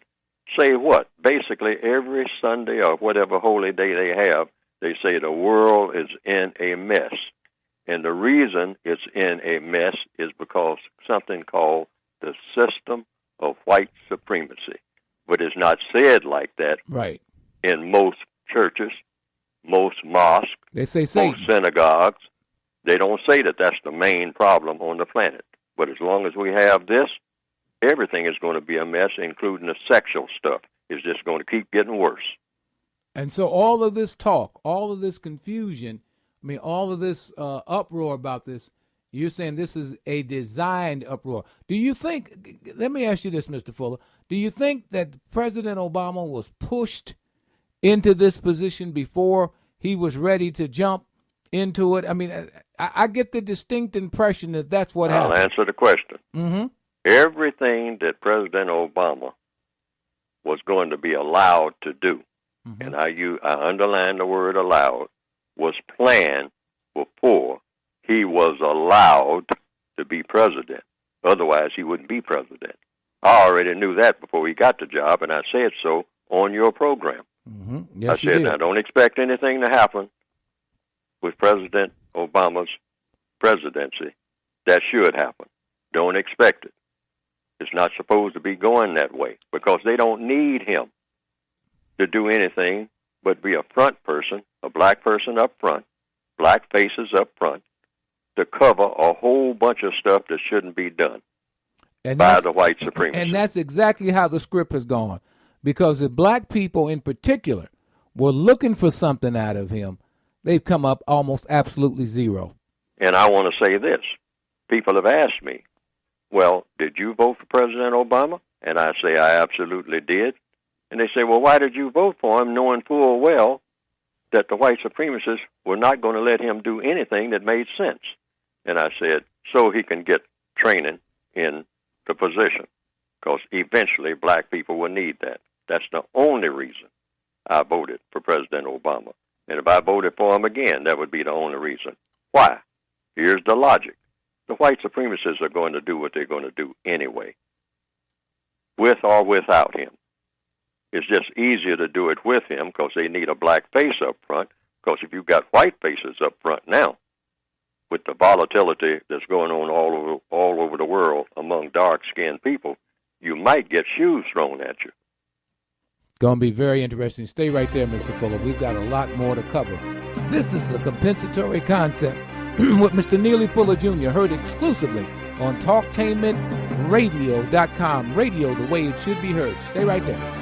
say what? Basically, every Sunday or whatever holy day they have, they say the world is in a mess. And the reason it's in a mess is because something called the system of white supremacy. But it's not said like that right in most churches, most mosques, they say most synagogues. They don't say that that's the main problem on the planet. But as long as we have this, everything is going to be a mess, including the sexual stuff. It's just going to keep getting worse. And so all of this talk, all of this confusion, I mean, all of this uproar about this, you're saying this is a designed uproar. Do you think, let me ask you this, Mr. Fuller, do you think that President Obama was pushed into this position before he was ready to jump into it? I mean, I get the distinct impression that that's what happened. I'll answer the question. Mm-hmm. Everything that President Obama was going to be allowed to do, and I underline the word allowed, was planned before he was allowed to be president. Otherwise, he wouldn't be president. I already knew that before he got the job, and I said so on your program. Yes, I said, now don't expect anything to happen with President Obama's presidency. That should happen. Don't expect it. It's not supposed to be going that way because they don't need him to do anything but be a front person, a black person up front, black faces up front, to cover a whole bunch of stuff that shouldn't be done by the white supremacy. And that's exactly how the script has gone. Because if black people in particular were looking for something out of him, they've come up almost absolutely zero. And I want to say this. People have asked me, well, did you vote for President Obama? And I say, I absolutely did. And they say, well, why did you vote for him knowing full well that the white supremacists were not going to let him do anything that made sense? And I said, so he can get training in the position, because eventually black people will need that. That's the only reason I voted for President Obama. And if I voted for him again, that would be the only reason. Why? Here's the logic. The white supremacists are going to do what they're going to do anyway, with or without him. It's just easier to do it with him because they need a black face up front, because if you've got white faces up front now, with the volatility that's going on all over the world among dark-skinned people, you might get shoes thrown at you. Going to be very interesting. Stay right there, Mr. Fuller. We've got a lot more to cover. This is the compensatory concept with Mr. Neely Fuller Jr., heard exclusively on TalkTainmentRadio.com. Radio the way it should be heard. Stay right there.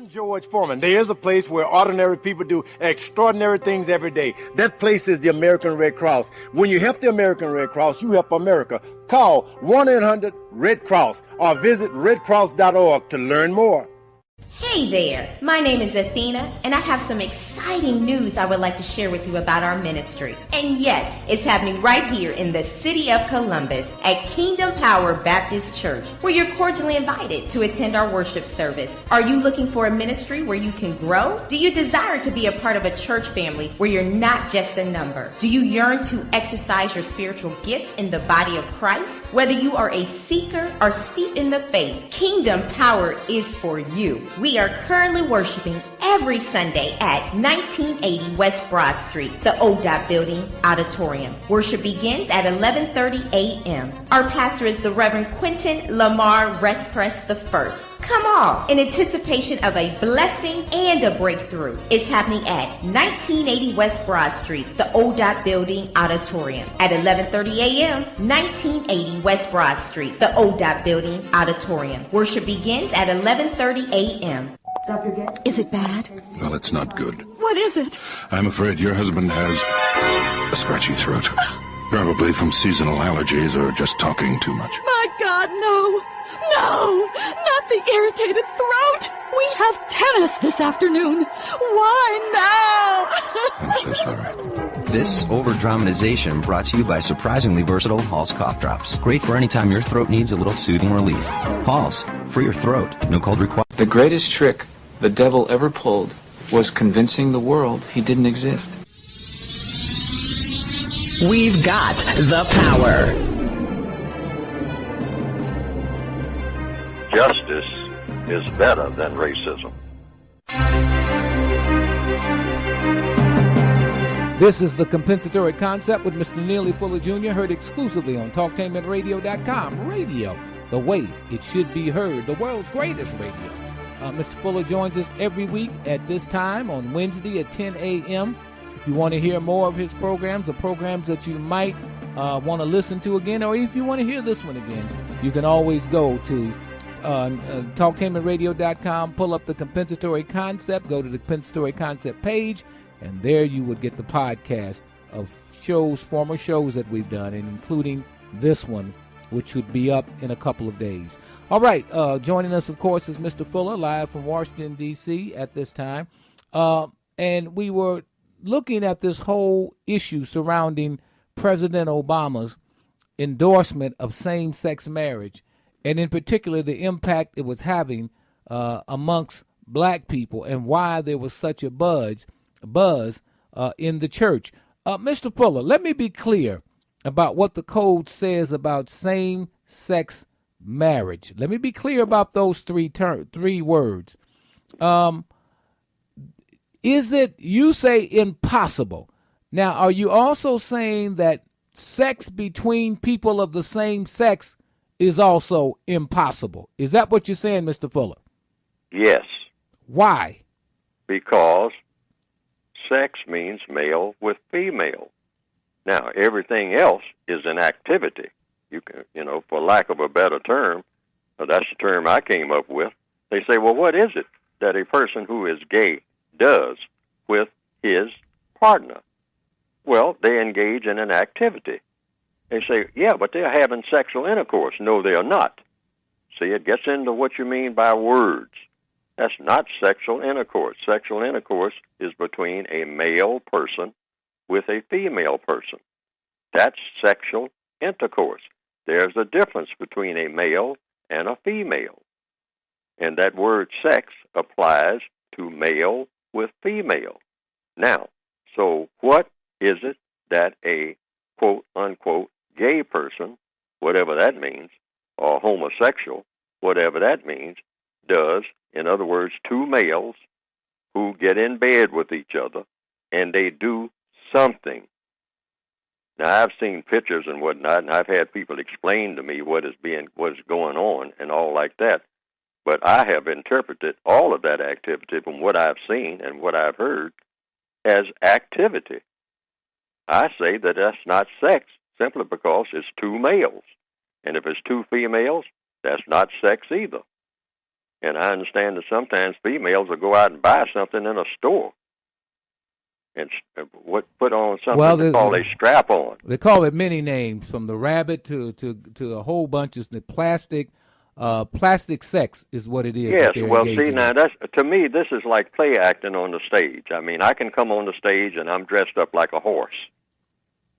George Foreman. There is a place where ordinary people do extraordinary things every day. That place is the American Red Cross. When you help the American Red Cross, you help America. Call 1-800-RED-CROSS or visit redcross.org to learn more. Hey there, my name is Athena, and I have some exciting news I would like to share with you about our ministry. And yes, it's happening right here in the city of Columbus at Kingdom Power Baptist Church, where you're cordially invited to attend our worship service. Are you looking for a ministry where you can grow? Do you desire to be a part of a church family where you're not just a number? Do you yearn to exercise your spiritual gifts in the body of Christ? Whether you are a seeker or steeped in the faith, Kingdom Power is for you. We are currently worshiping every Sunday at 1980 West Broad Street, the ODOT Building Auditorium. Worship begins at 11:30 a.m. Our pastor is the Reverend Quentin Lamar Respress I. Come on, in anticipation of a blessing and a breakthrough. It's happening at 1980 West Broad Street, the ODOT Building Auditorium. At 11:30 a.m., 1980 West Broad Street, the ODOT Building Auditorium. Worship begins at 11:30 a.m. Is it bad? Well, it's not good. What is it? I'm afraid your husband has a scratchy throat. Probably from seasonal allergies or just talking too much. My God, no! No! Not the irritated throat! We have tennis this afternoon. Why now? I'm so sorry. This over-dramatization brought to you by surprisingly versatile Halls cough drops. Great for any time your throat needs a little soothing relief. Halls, for your throat, no cold required. The greatest trick the devil ever pulled was convincing the world he didn't exist. We've got the power. Justice is better than racism. This is the Compensatory Concept with Mr. Neely Fuller Jr., heard exclusively on TalkTainmentRadio.com. Radio, the way it should be heard, the world's greatest radio. Mr. Fuller joins us every week at this time on Wednesday at 10 a.m. If you want to hear more of his programs, the programs that you might want to listen to again, or if you want to hear this one again, you can always go to TalkTainmentRadio.com, pull up the Compensatory Concept, go to the Compensatory Concept page, and there you would get the podcast of shows, former shows that we've done, and including this one, which would be up in a couple of days. All right, joining us, of course, is Mr. Fuller, live from Washington, D.C. at this time. And we were looking at this whole issue surrounding President Obama's endorsement of same-sex marriage, and in particular the impact it was having amongst black people and why there was such a buzz in the church. Mr. Fuller, let me be clear about what the code says about same-sex marriage. Let me be clear about those three words. Is it, you say, impossible? Now, are you also saying that sex between people of the same sex is also impossible? Is that what you're saying, Mr. Fuller? Yes. Why? Because sex means male with female. Now, everything else is an activity. You can, for lack of a better term, that's the term I came up with. They say, well, what is it that a person who is gay does with his partner? Well, they engage in an activity. They say, yeah, but they're having sexual intercourse. No, they are not. See, it gets into what you mean by words. That's not sexual intercourse. Sexual intercourse is between a male person with a female person. That's sexual intercourse. There's a difference between a male and a female. And that word sex applies to male with female. Now, so what is it that a quote-unquote gay person, whatever that means, or homosexual, whatever that means, does? In other words, two males who get in bed with each other and they do something. Now, I've seen pictures and whatnot, and I've had people explain to me what is going on and all like that. But I have interpreted all of that activity from what I've seen and what I've heard as activity. I say that that's not sex simply because it's two males. And if it's two females, that's not sex either. And I understand that sometimes females will go out and buy something in a store and put on something they call a strap-on. They call it many names, from the rabbit to a whole bunch of the plastic. Plastic sex is what it is. Yes, well, see, now, to me, this is like play acting on the stage. I mean, I can come on the stage and I'm dressed up like a horse,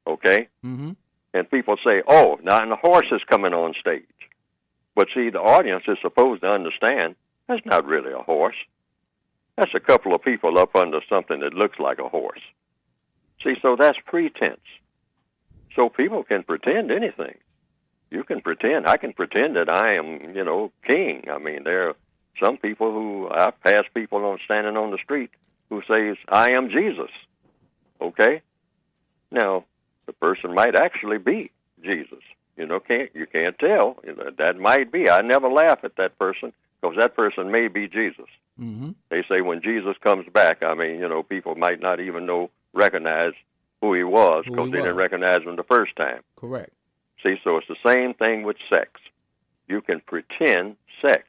okay? Mm-hmm. And people say, oh, now and the horse is coming on stage. But see, the audience is supposed to understand that's not really a horse. That's a couple of people up under something that looks like a horse. See, so that's pretense. So people can pretend anything. You can pretend. I can pretend that I am, king. I mean, there are some people who, I pass people standing on the street who says, I am Jesus. Okay? Now, the person might actually be Jesus. You can't tell. That might be. I never laugh at that person because that person may be Jesus. Mm-hmm. They say when Jesus comes back, I mean, people might not even recognize who he was because they didn't recognize him the first time. Correct. See, so it's the same thing with sex. You can pretend sex,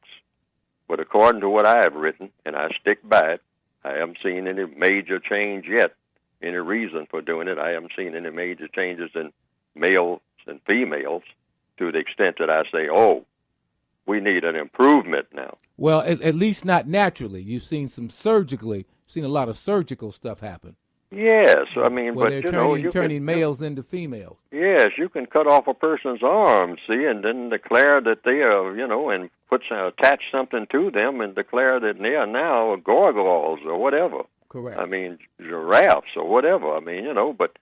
but according to what I have written, and I stick by it, I haven't seen any major change yet, any reason for doing it. I haven't seen any major changes in males and females to the extent that I say, oh, we need an improvement now. Well, at least not naturally. You've seen seen a lot of surgical stuff happen. Yes, I mean, well, but they're turning males into females. Yes, you can cut off a person's arm, see, and then declare that they are, and attach something to them and declare that they are now gargoyles or whatever. Correct. I mean, giraffes or whatever. I mean, but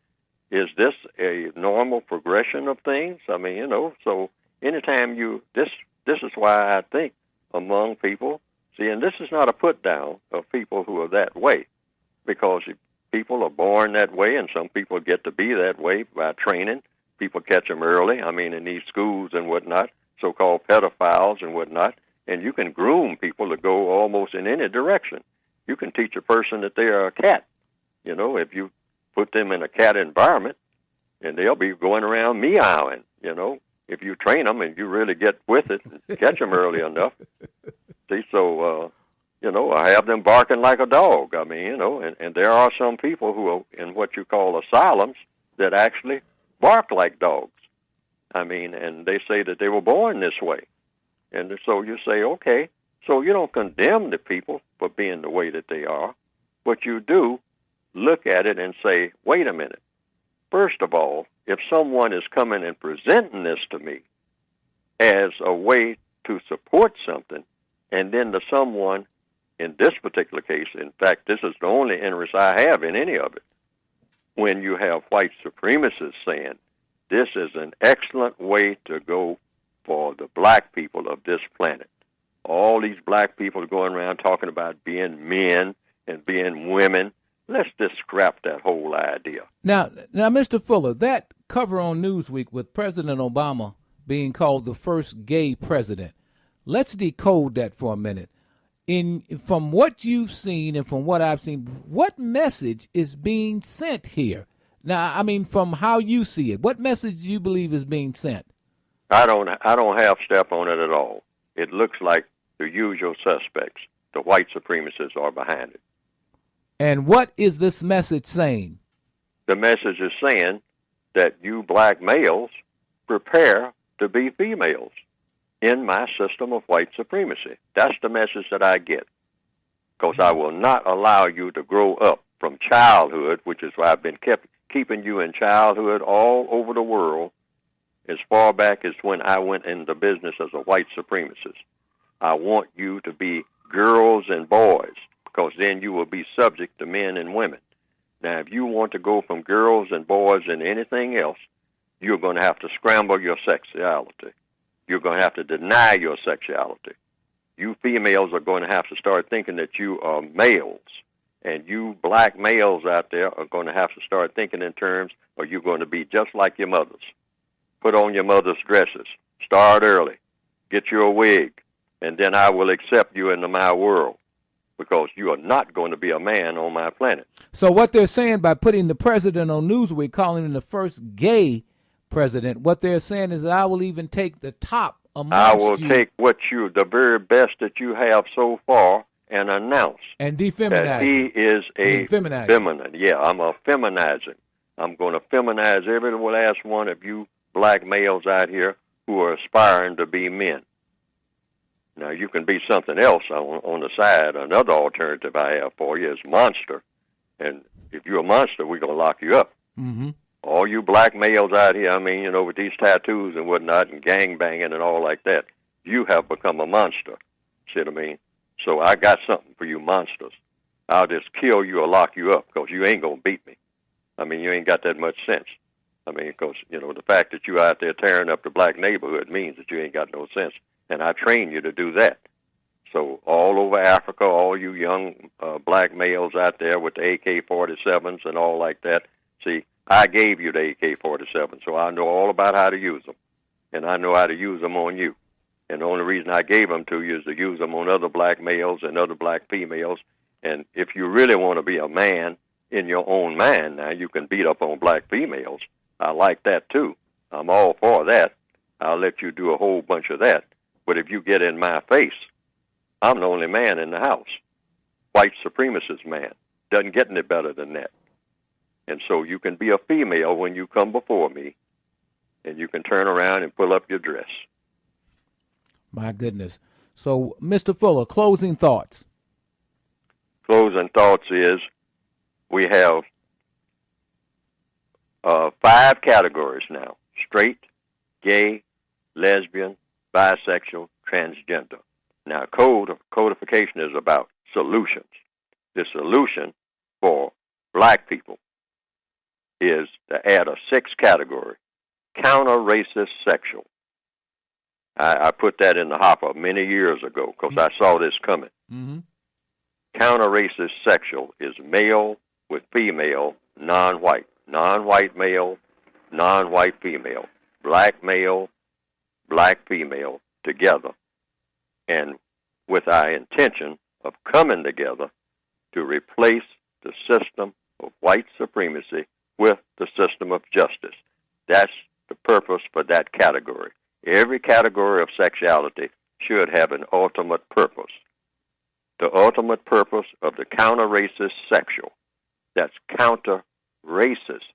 is this a normal progression of things? I mean, so anytime this is why I think among people, see, and this is not a put down of people who are that way, because people are born that way, and some people get to be that way by training. People catch them early, I mean, in these schools and whatnot, so-called pedophiles and whatnot, and you can groom people to go almost in any direction. You can teach a person that they are a cat, if you put them in a cat environment, and they'll be going around meowing, if you train them and you really get with it and catch them early enough. See, so... I have them barking like a dog. I mean, and there are some people who are in what you call asylums that actually bark like dogs. I mean, and they say that they were born this way. And so you say, okay, so you don't condemn the people for being the way that they are, but you do look at it and say, wait a minute. First of all, if someone is coming and presenting this to me as a way to support something, and then to someone, in this particular case, in fact, this is the only interest I have in any of it, when you have white supremacists saying, this is an excellent way to go for the black people of this planet. All these black people are going around talking about being men and being women. Let's just scrap that whole idea. Now, Mr. Fuller, that cover on Newsweek with President Obama being called the first gay president, let's decode that for a minute. From what you've seen and from what I've seen, what message is being sent here? Now, I mean, from how you see it, what message do you believe is being sent? I don't half step on it at all. It looks like the usual suspects. The white supremacists are behind it. And what is this message saying? The message is saying that you black males prepare to be females in my system of white supremacy. That's the message that I get. Because I will not allow you to grow up from childhood, which is why I've been keeping you in childhood all over the world, as far back as when I went into business as a white supremacist. I want you to be girls and boys, because then you will be subject to men and women. Now, if you want to go from girls and boys and anything else, you're going to have to scramble your sexuality. You're going to have to deny your sexuality. You females are going to have to start thinking that you are males. And you black males out there are going to have to start thinking in terms of you're going to be just like your mothers. Put on your mother's dresses. Start early. Get you a wig. And then I will accept you into my world, because you are not going to be a man on my planet. So what they're saying by putting the president on Newsweek, calling him the first gay president, what they're saying is that I will even take the top I will take the very best that you have so far and announce and defeminize that he is a feminine. Yeah, I'm a feminizer. I'm going to feminize every last one of you black males out here who are aspiring to be men. Now, you can be something else on the side. Another alternative I have for you is monster. And if you're a monster, we're going to lock you up. Mm-hmm. All you black males out here, I mean, with these tattoos and whatnot and gang banging and all like that, you have become a monster. See what I mean? So I got something for you monsters. I'll just kill you or lock you up because you ain't going to beat me. I mean, you ain't got that much sense. I mean, because, the fact that you out there tearing up the black neighborhood means that you ain't got no sense. And I train you to do that. So all over Africa, all you young black males out there with the AK-47s and all like that, see, I gave you the AK-47, so I know all about how to use them. And I know how to use them on you. And the only reason I gave them to you is to use them on other black males and other black females. And if you really want to be a man in your own mind, now you can beat up on black females. I like that too. I'm all for that. I'll let you do a whole bunch of that. But if you get in my face, I'm the only man in the house. White supremacist man. Doesn't get any better than that. And so you can be a female when you come before me, and you can turn around and pull up your dress. My goodness. So, Mr. Fuller, closing thoughts. Closing thoughts is we have 5 categories now: straight, gay, lesbian, bisexual, transgender. Now, codification is about solutions. The solution for black people is to add a 6th category: counter-racist sexual. I put that in the hopper many years ago because I saw this coming. Mm-hmm. Counter-racist sexual is male with female, non-white. Non-white male, non-white female. Black male, black female together. And with our intention of coming together to replace the system of white supremacy with the system of justice. That's the purpose for that category. Every category of sexuality should have an ultimate purpose. The ultimate purpose of the counter-racist sexual, that's counter-racist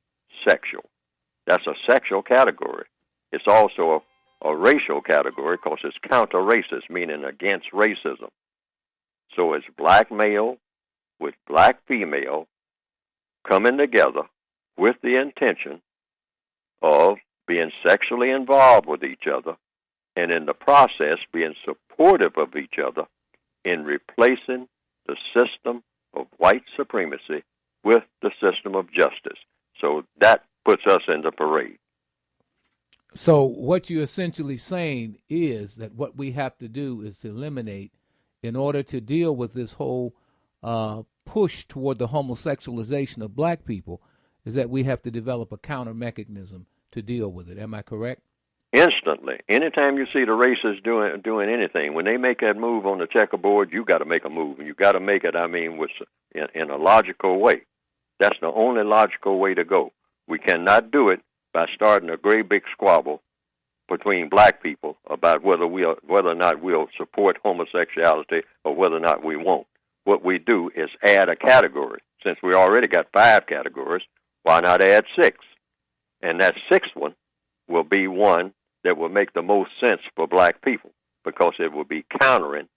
sexual. That's a sexual category. It's also a racial category because it's counter-racist, meaning against racism. So it's black male with black female coming together with the intention of being sexually involved with each other and in the process being supportive of each other in replacing the system of white supremacy with the system of justice. So that puts us in the parade. So what you're essentially saying is that what we have to do is eliminate, in order to deal with this whole push toward the homosexualization of black people, is that we have to develop a counter mechanism to deal with it. Am I correct? Instantly. Anytime you see the racists doing anything, when they make that move on the checkerboard, you got to make a move. And you got to make it, in a logical way. That's the only logical way to go. We cannot do it by starting a great big squabble between black people about whether or not we'll support homosexuality or whether or not we won't. What we do is add a category. Since we already got 5 categories, why not add 6? And that 6th one will be one that will make the most sense for black people because it will be countering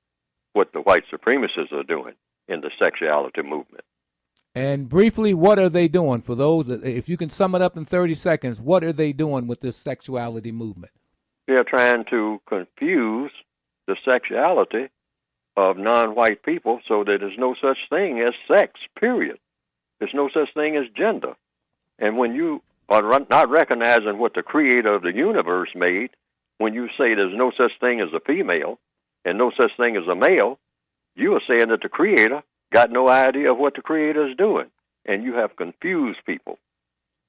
what the white supremacists are doing in the sexuality movement. And briefly, what are they doing? For those, if you can sum it up in 30 seconds, what are they doing with this sexuality movement? They're trying to confuse the sexuality of non-white people so that there's no such thing as sex, period. There's no such thing as gender. And when you are not recognizing what the creator of the universe made, when you say there's no such thing as a female and no such thing as a male, you are saying that the creator got no idea of what the creator is doing. And you have confused people.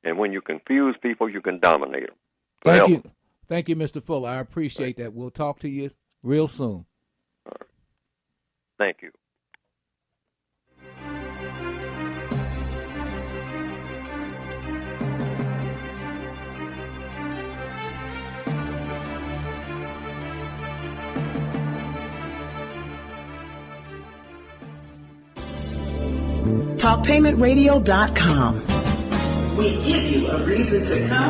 And when you confuse people, you can dominate them. Thank you. Thank you, Mr. Fuller. I appreciate that. We'll talk to you real soon. All right. Thank you. TalkPaymentRadio.com. We give you a reason to come.